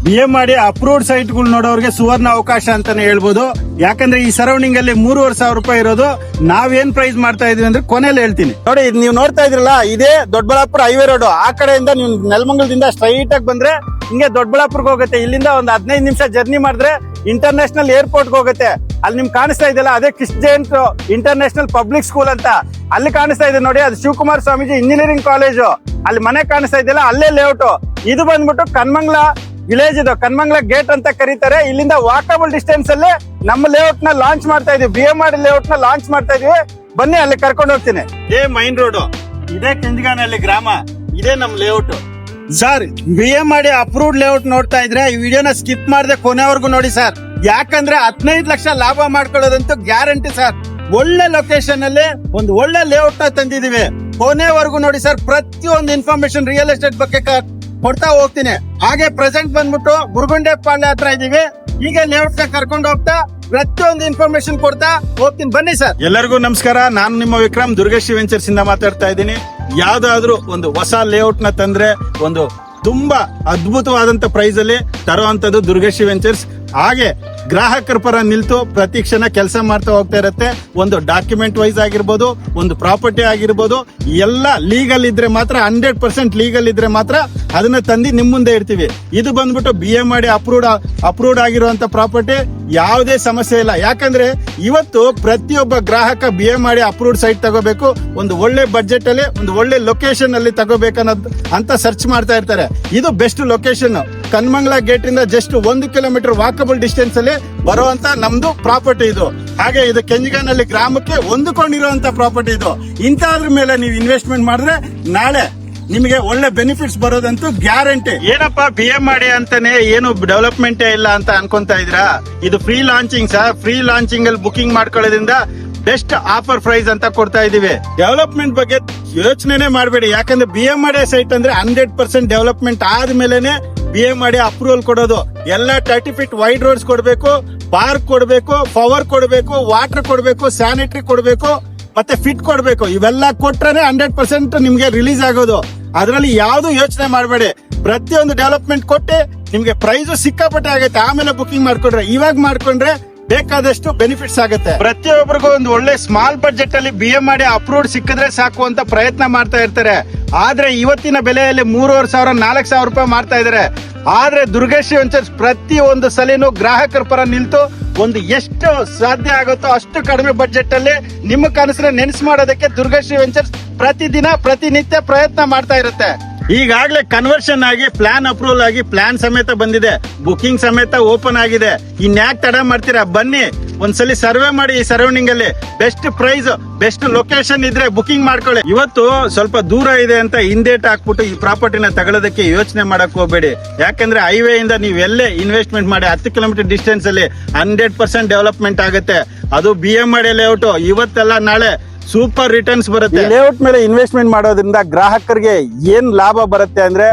BM ಮಾಡಿ approved site ಗಳು ನೋಡೋರಿಗೆ ಸುವರ್ಣ ಅವಕಾಶ ಅಂತಾನೆ ಹೇಳ್ಬೋದು. ಯಾಕಂದ್ರೆ ಈ ಸರೌಂಡಿಂಗ್ ಅಲ್ಲಿ 3,500 ರೂಪಾಯಿ ಇರೋದು ನಾವೇನ್ ಪ್ರೈಸ್ ಮಾಡ್ತಾ ಇದೀವಿ ಅಂದ್ರೆ ಕೊನೆಯಲ್ಲಿ ಹೇಳ್ತೀನಿ ನೋಡಿ. ನೀವು ನೋಡ್ತಾ ಇದ್ರಲ್ಲ, ಇದೇ ದೊಡ್ಡಬಳ್ಳಾಪುರ ಹೈವೇ ರೋಡ್. ಆ ಕಡೆಯಿಂದ ನೀವು ನೆಲಮಂಗಲದಿಂದ ಸ್ಟ್ರೈಟ್ ಆಗಿ ಬಂದ್ರೆ ಹಿಂಗೆ ದೊಡ್ಡಬಳ್ಳಾಪುರಕ್ಕೆ ಹೋಗುತ್ತೆ. ಇಲ್ಲಿಂದ ಒಂದು 15 ನಿಮಿಷ ಜರ್ನಿ ಮಾಡಿದ್ರೆ ಇಂಟರ್ನ್ಯಾಷನಲ್ ಏರ್ಪೋರ್ಟ್ ಹೋಗುತ್ತೆ. ಅಲ್ಲಿ ನಿಮ್ಗೆ ಕಾಣಿಸ್ತಾ ಇದೆಯಲ್ಲ, ಅದೇ Christ giant international public school ಅಂತ ಅಲ್ಲಿ ಕಾಣಿಸ್ತಾ ಇದೆ ನೋಡಿ. ಅದು ಶಿವಕುಮಾರ್ ಸ್ವಾಮೀಜಿ ಇಂಜಿನಿಯರಿಂಗ್ ಕಾಲೇಜು. ಅಲ್ಲಿ ಮನೆ ಕಾಣಿಸ್ತಾ ಇದೆಯಲ್ಲ, ಅಲ್ಲೇ ಲೇಔಟ್. ಇದು ಬಂದ್ಬಿಟ್ಟು ಕನ್ಮಂಗ್ಲ ವಿಲೇಜ್. ಇದು ಕನ್ಮಂಗ್ಲ ಗೇಟ್ ಅಂತ ಕರೀತಾರೆ. ಇಲ್ಲಿಂದ ವಾಕಬಲ್ ಡಿಸ್ಟೆನ್ಸ್ ಅಲ್ಲಿ ನಮ್ಮ ಲೇಔಟ್ ನ ಲಾಂಚ್ ಮಾಡ್ತಾ ಇದೀವಿ. BM ಮಾಡಿ ಲೇಔಟ್ ನ ಲಾಂಚ್ ಮಾಡ್ತಾ ಇದೀವಿ. ಬನ್ನಿ ಅಲ್ಲಿ ಕರ್ಕೊಂಡು ಹೋಗ್ತೀನಿ. ಇದೇ ಮೈನ್ ರೋಡ್, ಇದೇ ಕೆಂಜಗಾನಹಳ್ಳಿ ಗ್ರಾಮ, ಇದೇ ನಮ್ ಲೇಔಟ್. ಸರ್, BM ಮಾಡಿ ಅಪ್ರೂವ್ಡ್ ಲೇಔಟ್ ನೋಡ್ತಾ ಇದ್ರೆ ಈ ವಿಡಿಯೋನ ಸ್ಕಿಪ್ ಮಾಡದೆ ಕೊನೆವರೆಗೂ ನೋಡಿ ಸರ್. ಯಾಕಂದ್ರೆ 15 ಲಕ್ಷ ಲಾಭ ಮಾಡ್ಕೊಳ್ಳೋದಂತೂ ಗ್ಯಾರಂಟಿ ಸರ್. ಒಳ್ಳೆ ಲೊಕೇಶನ್ ಅಲ್ಲಿ ಒಂದು ಒಳ್ಳೆ ಲೇಔಟ್ ನ ತಂದಿದೀವಿ. ಕೊನೆವರೆಗೂ ನೋಡಿ ಸರ್. ಪ್ರತಿಯೊಂದು ಇನ್ಫಾರ್ಮೇಶನ್ ರಿಯಲ್ ಎಸ್ಟೇಟ್ ಬಗ್ಗೆ ಕೊಡ್ತಾ ಹೋಗ್ತೀನಿ. ಹಾಗೆ ಪ್ರೆಸೆಂಟ್ ಬಂದ್ಬಿಟ್ಟು ಗುರುಗುಂಡೆ ಪಾಳ್ಯ ಹತ್ರ ಇದೀವಿ. ಈಗ ಲೇಔಟ್ ನ ಕರ್ಕೊಂಡು ಹೋಗ್ತಾ ಪ್ರತಿಯೊಂದು ಇನ್ಫಾರ್ಮೇಶನ್ ಕೊಡ್ತಾ ಹೋಗ್ತೀನಿ. ಬನ್ನಿ ಸರ್. ಎಲ್ಲರಿಗೂ ನಮಸ್ಕಾರ. ನಾನು ನಿಮ್ಮ ವಿಕ್ರಮ್ ದುರ್ಗಶ್ರೀ ವೆಂಚರ್ಸ್ ಇಂದ ಮಾತಾಡ್ತಾ ಇದ್ದೀನಿ. ಯಾವ್ದಾದ್ರು ಒಂದು ಹೊಸ ಲೇಔಟ್ ನ ತಂದ್ರೆ ಒಂದು ತುಂಬಾ ಅದ್ಭುತವಾದಂತ ಪ್ರೈಸ್ ಅಲ್ಲಿ ತರುವಂತದ್ದು ದುರ್ಗಶ್ರೀ ವೆಂಚರ್ಸ್. ಹಾಗೆ ಗ್ರಾಹಕರ ಪರ ನಿಲ್ತು ಪ್ರತಿ ಕ್ಷಣ ಕೆಲಸ ಮಾಡ್ತಾ ಹೋಗ್ತಾ ಇರುತ್ತೆ. ಒಂದು ಡಾಕ್ಯುಮೆಂಟ್ ವೈಸ್ ಆಗಿರ್ಬೋದು, ಒಂದು ಪ್ರಾಪರ್ಟಿ ಆಗಿರ್ಬೋದು, ಎಲ್ಲ ಲೀಗಲ್ ಇದ್ರೆ ಮಾತ್ರ 100% ಲೀಗಲ್ ಇದ್ರೆ ಮಾತ್ರ ಅದನ್ನ ತಂದು ನಿಮ್ ಮುಂದೆ ಇಡ್ತೀವಿ. ಇದು ಬಂದ್ಬಿಟ್ಟು BM ಮಾಡಿ ಅಪ್ರೂವ್ಡ್ ಆಗಿರುವಂತ ಪ್ರಾಪರ್ಟಿ. ಯಾವುದೇ ಸಮಸ್ಯೆ ಇಲ್ಲ. ಯಾಕಂದ್ರೆ ಇವತ್ತು ಪ್ರತಿಯೊಬ್ಬ ಗ್ರಾಹಕ BM ಮಾಡಿ ಅಪ್ರೂವ್ಡ್ ಸೈಟ್ ತಗೋಬೇಕು, ಒಂದು ಒಳ್ಳೆ ಬಜೆಟ್ ಅಲ್ಲಿ, ಒಂದು ಒಳ್ಳೆ ಲೊಕೇಶನ್ ಅಲ್ಲಿ ತಗೋಬೇಕನ್ನೋದು ಅಂತ ಸರ್ಚ್ ಮಾಡ್ತಾ ಇರ್ತಾರೆ. ಇದು ಬೆಸ್ಟ್ ಲೊಕೇಶನ್. ಕನ್ಮಂಗ್ಲ ಗೇಟ್ ಇಂದ ಜಸ್ಟ್ 1 ಕಿಲೋಮೀಟರ್ ವಾಕಬಲ್ ಡಿಸ್ಟೆನ್ಸ್ ಅಲ್ಲಿ ಬರುವಂತ ನಮ್ದು ಪ್ರಾಪರ್ಟಿ ಇದು. ಹಾಗೆ ಇದು ಕೆಂಜಗಾನಹಳ್ಳಿ ಗ್ರಾಮಕ್ಕೆ ಹೊಂದಿಕೊಂಡಿರುವಂತ ಪ್ರಾಪರ್ಟಿ ಇದು. ಇಂಥದ್ರ ಮೇಲೆ ನೀವು ಇನ್ವೆಸ್ಟ್ಮೆಂಟ್ ಮಾಡಿದ್ರೆ ನಾಳೆ ನಿಮಗೆ ಒಳ್ಳೆ ಬೆನಿಫಿಟ್ಸ್ ಬರೋದಂತೂ ಗ್ಯಾರಂಟಿ. ಏನಪ್ಪಾ BM ಮಾಡಿ ಅಂತಾನೆ ಏನು ಡೆವಲಪ್ಮೆಂಟ್ ಇಲ್ಲ ಅಂತ ಅನ್ಕೊಂತಾ ಇದ್ರಾ? ಇದು free launching sir. Free launching ಅಲ್ಲಿ ಬುಕಿಂಗ್ ಮಾಡ್ಕೊಳ್ಳೋದ್ರಿಂದ ಬೆಸ್ಟ್ ಆಫರ್ ಪ್ರೈಸ್ ಅಂತ ಕೊಡ್ತಾ ಇದೀವಿ. ಡೆವಲಪ್ಮೆಂಟ್ ಬಗ್ಗೆ ಯೋಚನೆ ಮಾಡಬೇಡಿ. ಯಾಕಂದ್ರೆ BM ಮಾಡಿ ಸೈಟ್ ಅಂದ್ರೆ 100% ಡೆವಲಪ್ಮೆಂಟ್ ಆದ್ಮೇಲೆನೆ BM ಮಾಡಿ ಅಪ್ರೂವಲ್ ಕೊಡೋದು. ಎಲ್ಲ 30 ಫೀಟ್ ವೈಡ್ ರೋಡ್ಸ್ ಕೊಡ್ಬೇಕು, ಪಾರ್ಕ್ ಕೊಡ್ಬೇಕು, ಪವರ್ ಕೊಡ್ಬೇಕು, ವಾಟರ್ ಕೊಡ್ಬೇಕು, ಸ್ಯಾನಿಟರಿ ಕೊಡ್ಬೇಕು, ಮತ್ತೆ ಫಿಟ್ ಕೊಡ್ಬೇಕು. ಇವೆಲ್ಲ ಕೊಟ್ರೆ 100% ನಿಮ್ಗೆ ರಿಲೀಸ್ ಆಗೋದು. ಅದರಲ್ಲಿ ಯಾವ್ದು ಯೋಚನೆ ಮಾಡಬೇಡಿ. ಪ್ರತಿಯೊಂದು ಡೆವಲಪ್ಮೆಂಟ್ ಕೊಟ್ಟು ನಿಮ್ಗೆ ಪ್ರೈಸ್ ಸಿಕ್ಕಾಪಟ್ಟೆ ಆಗುತ್ತೆ. ಆಮೇಲೆ ಬುಕಿಂಗ್ ಮಾಡ್ಕೊಂಡ್ರೆ, ಇವಾಗ ಮಾಡ್ಕೊಂಡ್ರೆ ಬೇಕಾದಷ್ಟು ಬೆನಿಫಿಟ್ಸ್ ಆಗುತ್ತೆ. ಪ್ರತಿಯೊಬ್ಬರಿಗೂ ಒಂದು ಒಳ್ಳೆ ಸ್ಮಾಲ್ ಬಜೆಟ್ ಅಲ್ಲಿ BM ಮಾಡಿ ಅಪ್ರೂವ್ಡ್ ಸಿಕ್ಕಿದ್ರೆ ಸಾಕು ಅಂತ ಪ್ರಯತ್ನ ಮಾಡ್ತಾ ಇರ್ತಾರೆ. ಆದ್ರೆ ಇವತ್ತಿನ ಬೆಲೆಯಲ್ಲಿ 3,500 4,000 ರೂಪಾಯಿ ಮಾಡ್ತಾ ಇದಾರೆ. ಆದ್ರೆ ದುರ್ಗಶ್ರೀ ವೆಂಚರ್ಸ್ ಪ್ರತಿ ಒಂದು ಸಲಿನೂ ಗ್ರಾಹಕರ ಪರ ನಿಲ್ತು ಒಂದು ಎಷ್ಟು ಸಾಧ್ಯ ಆಗುತ್ತೋ ಅಷ್ಟು ಕಡಿಮೆ ಬಜೆಟ್ ಅಲ್ಲಿ ನಿಮ್ಮ ಕನಸನ್ನ ನೆನೆಸು ಮಾಡೋದಕ್ಕೆ ದುರ್ಗಶ್ರೀ ವೆಂಚರ್ಸ್ ಪ್ರತಿದಿನ ಪ್ರತಿನಿತ್ಯ ಪ್ರಯತ್ನ ಮಾಡ್ತಾ ಇರುತ್ತೆ. ಈಗಾಗಲೇ ಕನ್ವರ್ಷನ್ ಆಗಿ ಪ್ಲಾನ್ ಅಪ್ರೂವಲ್ ಆಗಿ ಪ್ಲಾನ್ ಸಮೇತ ಬಂದಿದೆ, ಬುಕಿಂಗ್ ಸಮೇತ ಓಪನ್ ಆಗಿದೆ. ಇನ್ಯಾಕ್ ತಡ ಮಾಡ್ತೀರಾ? ಬನ್ನಿ ಒಂದ್ಸಲಿ ಸರ್ವೆ ಮಾಡಿ. ಈ ಸರೌಂಡಿಂಗ್ ಅಲ್ಲಿ ಬೆಸ್ಟ್ ಪ್ರೈಸ್, ಬೆಸ್ಟ್ ಲೊಕೇಶನ್ ಇದ್ರೆ ಬುಕಿಂಗ್ ಮಾಡ್ಕೊಳ್ಳಿ. ಇವತ್ತು ಸ್ವಲ್ಪ ದೂರ ಇದೆ ಅಂತ ಹಿಂದೇಟ್ ಹಾಕ್ಬಿಟ್ಟು ಈ ಪ್ರಾಪರ್ಟಿನ ತಗೊಳ್ಳೋದಕ್ಕೆ ಯೋಚನೆ ಮಾಡಕ್ ಹೋಗ್ಬೇಡಿ. ಯಾಕಂದ್ರೆ ಹೈವೇ ಇಂದ ನೀವು ಎಲ್ಲೇ ಇನ್ವೆಸ್ಟ್ಮೆಂಟ್ ಮಾಡಿ 10 ಕಿಲೋಮೀಟರ್ ಡಿಸ್ಟೆನ್ಸ್ ಅಲ್ಲಿ 100% ಡೆವಲಪ್ಮೆಂಟ್ ಆಗುತ್ತೆ. ಅದು BM ಮಾಡಿ ಲೇಔಟ್. ಇವತ್ತೆಲ್ಲ ನಾಳೆ ಸೂಪರ್ ರಿಟರ್ನ್ಸ್ ಬರುತ್ತೆ. ಲೇಔಟ್ ಮೇಲೆ ಇನ್ವೆಸ್ಟ್ಮೆಂಟ್ ಮಾಡೋದ್ರಿಂದ ಗ್ರಾಹಕರಿಗೆ ಏನ್ ಲಾಭ ಬರುತ್ತೆ ಅಂದ್ರೆ,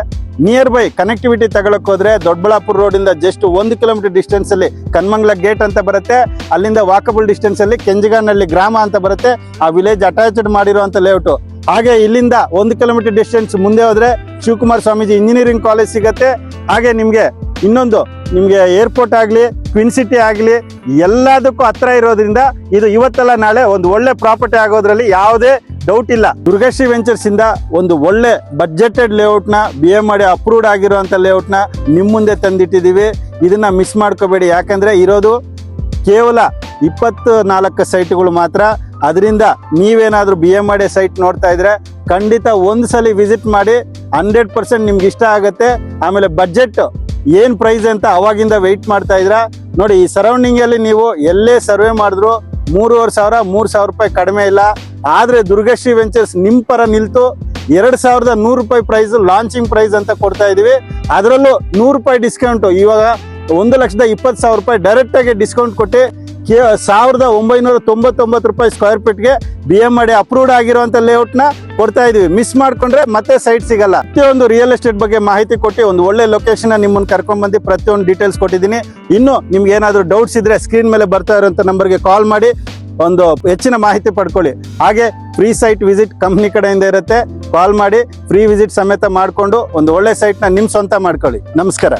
ನಿಯರ್ ಬೈ ಕನೆಕ್ಟಿವಿಟಿ ತಗೊಳಕ್ ಹೋದ್ರೆ ದೊಡ್ಡಬಳ್ಳಾಪುರ ರೋಡ್ ಇಂದ ಜಸ್ಟ್ 1 ಕಿಲೋಮೀಟರ್ ಡಿಸ್ಟೆನ್ಸ್ ಅಲ್ಲಿ ಕನ್ಮಂಗ್ಲ ಗೇಟ್ ಅಂತ ಬರುತ್ತೆ. ಅಲ್ಲಿಂದ ವಾಕಬಲ್ ಡಿಸ್ಟೆನ್ಸ್ ಅಲ್ಲಿ ಕೆಂಜಗಾನಹಳ್ಳಿ ಗ್ರಾಮ ಅಂತ ಬರುತ್ತೆ. ಆ ವಿಲೇಜ್ ಅಟ್ಯಾಚ್ಡ್ ಮಾಡಿರುವಂತ ಲೇಔಟ್. ಹಾಗೆ ಇಲ್ಲಿಂದ 1 ಕಿಲೋಮೀಟರ್ ಡಿಸ್ಟೆನ್ಸ್ ಮುಂದೆ ಹೋದ್ರೆ ಶಿವಕುಮಾರ್ ಸ್ವಾಮೀಜಿ ಇಂಜಿನಿಯರಿಂಗ್ ಕಾಲೇಜ್ ಸಿಗತ್ತೆ. ಹಾಗೆ ನಿಮ್ಗೆ ಇನ್ನೊಂದು ನಿಮ್ಗೆ ಏರ್ಪೋರ್ಟ್ ಆಗ್ಲಿ, ಟ್ವಿನ್ ಸಿಟಿ ಆಗ್ಲಿ, ಎಲ್ಲದಕ್ಕೂ ಹತ್ರ ಇರೋದ್ರಿಂದ ಇದು ಇವತ್ತಲ್ಲ ನಾಳೆ ಒಂದು ಒಳ್ಳೆ ಪ್ರಾಪರ್ಟಿ ಆಗೋದ್ರಲ್ಲಿ ಯಾವುದೇ ಡೌಟ್ ಇಲ್ಲ. ದುರ್ಗಶ್ರೀ ವೆಂಚರ್ಸ್ ಇಂದ ಒಂದು ಒಳ್ಳೆ ಬಜೆಟೆಡ್ ಲೇಔಟ್ ನ BM ಮಾಡಿ ಅಪ್ರೂವ್ಡ್ ಆಗಿರುವಂತ ಲೇಔಟ್ ನ ನಿಮ್ ಮುಂದೆ ತಂದಿಟ್ಟಿದೀವಿ. ಇದನ್ನ ಮಿಸ್ ಮಾಡ್ಕೋಬೇಡಿ. ಯಾಕಂದ್ರೆ ಇರೋದು ಕೇವಲ 24 ಸೈಟ್ಗಳು ಮಾತ್ರ. ಅದರಿಂದ ನೀವೇನಾದ್ರೂ BM ಮಾಡಿ ಸೈಟ್ ನೋಡ್ತಾ ಇದ್ರೆ ಖಂಡಿತ ಒಂದ್ಸಲಿ ವಿಸಿಟ್ ಮಾಡಿ. 100% ನಿಮ್ಗೆ ಇಷ್ಟ ಆಗತ್ತೆ. ಆಮೇಲೆ ಬಜೆಟ್ ಏನ್ ಪ್ರೈಸ್ ಅಂತ ಅವಾಗಿಂದ ವೆಯ್ಟ್ ಮಾಡ್ತಾ ಇದ್ರ ನೋಡಿ. ಈ ಸರೌಂಡಿಂಗ್ ಅಲ್ಲಿ ನೀವು ಎಲ್ಲೇ ಸರ್ವೆ ಮಾಡಿದ್ರು 3,500 3,000 ರೂಪಾಯಿ ಕಡಿಮೆ ಇಲ್ಲ. ಆದ್ರೆ ದುರ್ಗಶ್ರೀ ವೆಂಚರ್ಸ್ ನಿಮ್ ಪರ ನಿಲ್ತು 2,100 ರೂಪಾಯಿ ಪ್ರೈಸ್ ಲಾಂಚಿಂಗ್ ಪ್ರೈಸ್ ಅಂತ ಕೊಡ್ತಾ ಇದೀವಿ. ಅದರಲ್ಲೂ 100 ರೂಪಾಯಿ ಡಿಸ್ಕೌಂಟ್. ಇವಾಗ 1,20,000 ರೂಪಾಯಿ ಡೈರೆಕ್ಟ್ ಆಗಿ ಡಿಸ್ಕೌಂಟ್ ಕೊಟ್ಟು 1,999 ರೂಪಾಯಿ ಸ್ಕ್ವೇರ್ ಫೀಟ್ಗೆ BM ಮಾಡಿ ಅಪ್ರೂವ್ಡ್ ಆಗಿರುವಂತ ಲೇಔಟ್ ನ ಕೊಡ್ತಾ ಇದೀವಿ. ಮಿಸ್ ಮಾಡ್ಕೊಂಡ್ರೆ ಮತ್ತೆ ಸೈಟ್ ಸಿಗಲ್ಲ. ಪ್ರತಿಯೊಂದು ರಿಯಲ್ ಎಸ್ಟೇಟ್ ಬಗ್ಗೆ ಮಾಹಿತಿ ಕೊಟ್ಟು ಒಂದು ಒಳ್ಳೆ ಲೊಕೇಶನ್ ನಿಮ್ಮನ್ನ ಕರ್ಕೊಂಡ್ ಬಂದು ಪ್ರತಿಯೊಂದು ಡೀಟೇಲ್ಸ್ ಕೊಟ್ಟಿದ್ದೀನಿ. ಇನ್ನು ನಿಮ್ಗೆ ಏನಾದ್ರು ಡೌಟ್ಸ್ ಇದ್ರೆ ಸ್ಕ್ರೀನ್ ಮೇಲೆ ಬರ್ತಾ ಇರುವಂತ ನಂಬರ್ಗೆ ಕಾಲ್ ಮಾಡಿ ಒಂದು ಹೆಚ್ಚಿನ ಮಾಹಿತಿ ಪಡ್ಕೊಳ್ಳಿ. ಹಾಗೆ ಫ್ರೀ ಸೈಟ್ ವಿಸಿಟ್ ಕಂಪ್ನಿ ಕಡೆಯಿಂದ ಇರುತ್ತೆ. ಕಾಲ್ ಮಾಡಿ ಫ್ರೀ ವಿಸಿಟ್ ಸಮೇತ ಮಾಡ್ಕೊಂಡು ಒಂದು ಒಳ್ಳೆ ಸೈಟ್ ನ ನಿಮ್ ಸ್ವಂತ ಮಾಡ್ಕೊಳ್ಳಿ. ನಮಸ್ಕಾರ.